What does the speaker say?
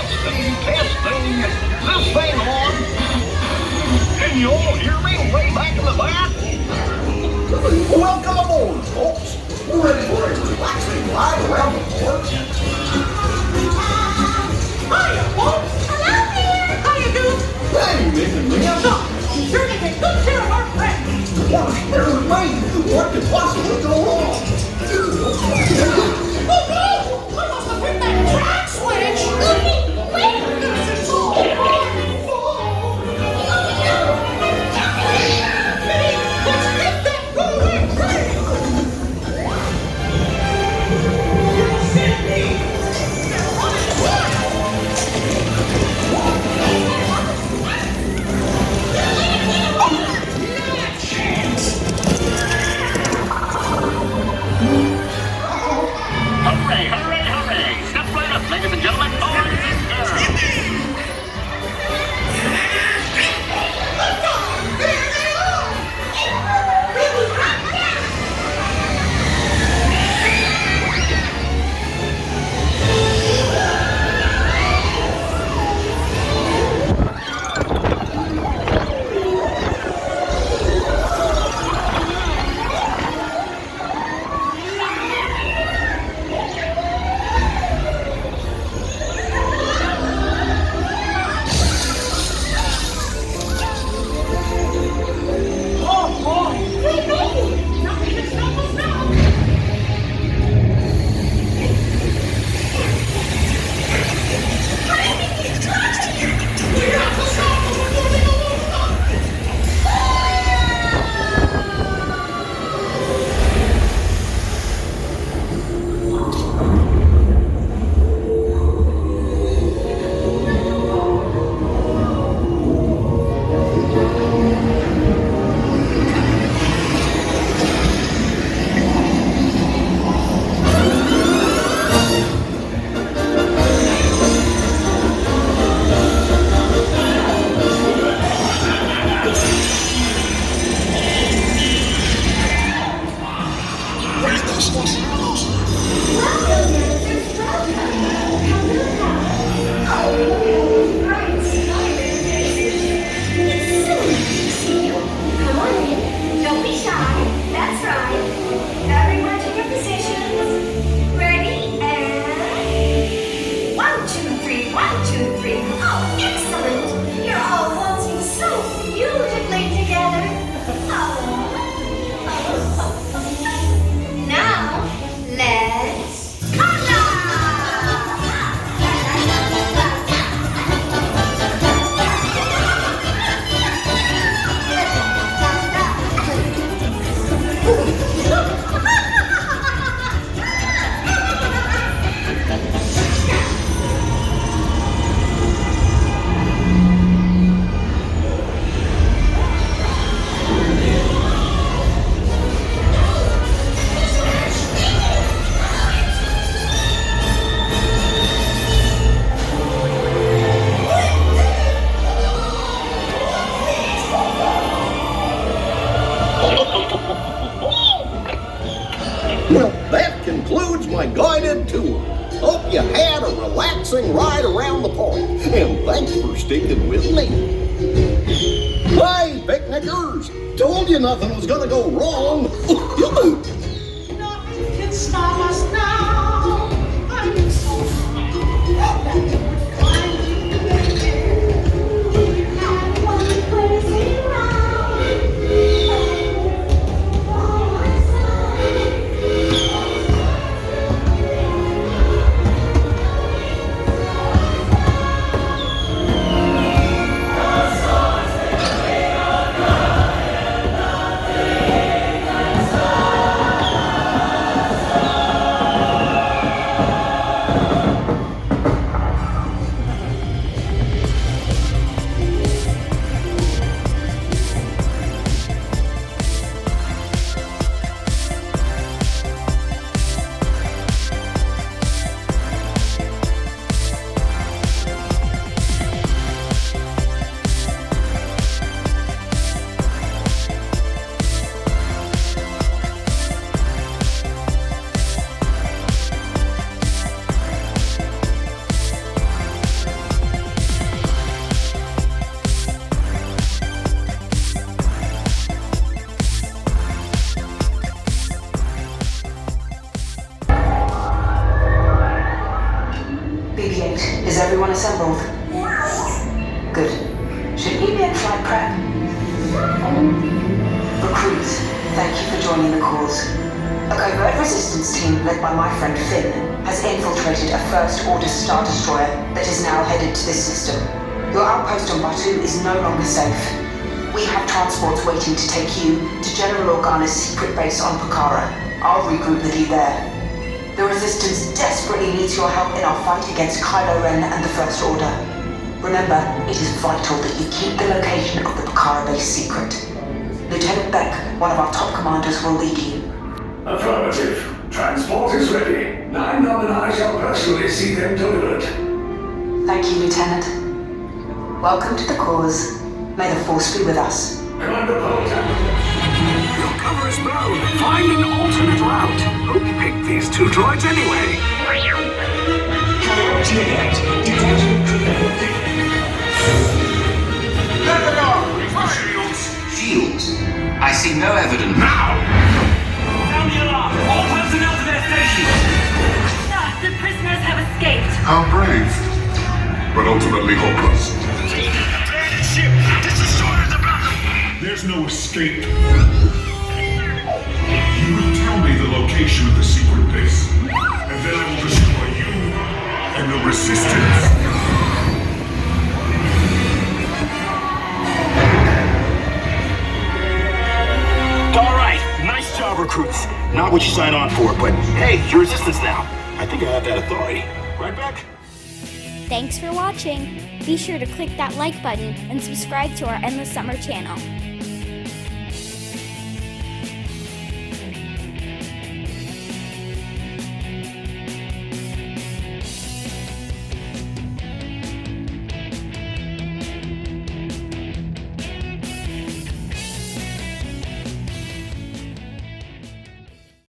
Testing. This thing on? Can you all hear me way back in the back? Welcome aboard, folks. We're ready for a relaxing ride around the port. Hiya, folks. Hello there. How you doing? Hey, Minnie. I'm sure to take good care of our friends. What's here with me? What could possibly go wrong? Oh no! I must have hit that track switch. Wait. This is all my fault. Minnie, let's get that runaway train. You sent me. They're running wild. Hooray, hooray, hooray! Step right up, ladies and gentlemen, boys and girls. Nothing can stop us now. We have to stop them before they go over. Come on in. Don't be shy. That's right. Everyone to your positions. Ready and 1, 2, 3. 1, 2, 3. Oh, excellent. You're all waltzing so beautifully together. Now, let's conga! Well, that concludes my guided tour. Hope you had a relaxing ride around the park, and thanks for sticking with me. Hey, picnickers! Told you nothing was gonna go wrong. Nothing can stop us now. I'm so that we're climbing there. We have one crazy Now, is everyone assembled? Good. Should we be in flight prep? Recruits, thank you for joining the cause. A covert resistance team led by my friend Finn has infiltrated a First Order Star Destroyer that is now headed to this system. Your outpost on Batu is no longer safe. We have transports waiting to take you to General Organa's secret base on Pucara. I'll regroup with you there. The Resistance desperately needs your help in our fight against Kylo Ren and the First Order. Remember, it is vital that you keep the location of the Pucara base secret. Lieutenant Beck, one of our top commanders, will lead you. Affirmative. Transport is ready. 9-9 and I shall personally see them delivered. Thank you, Lieutenant. Welcome to the cause. May the Force be with us. Commander Bolton. Your cover is blown. Find an alternate route. Who picked these two droids anyway? Priority event. Detachment prepared. Let them go! Shields. Shields? I see no evidence. Now! Sound the alarm! All personnel to their stations! Sir, the prisoners have escaped. How brave, but ultimately hopeless. Abandoned ship! This destroyer's about to... There's no escape. You will tell me the location of the secret base, and then I will destroy you and the Resistance. All right, nice job, recruits. Not what you signed on for, but hey, you're Resistance now. I think I have that authority. Right back? Thanks for watching. Be sure to click that like button and subscribe to our Endless Summer channel.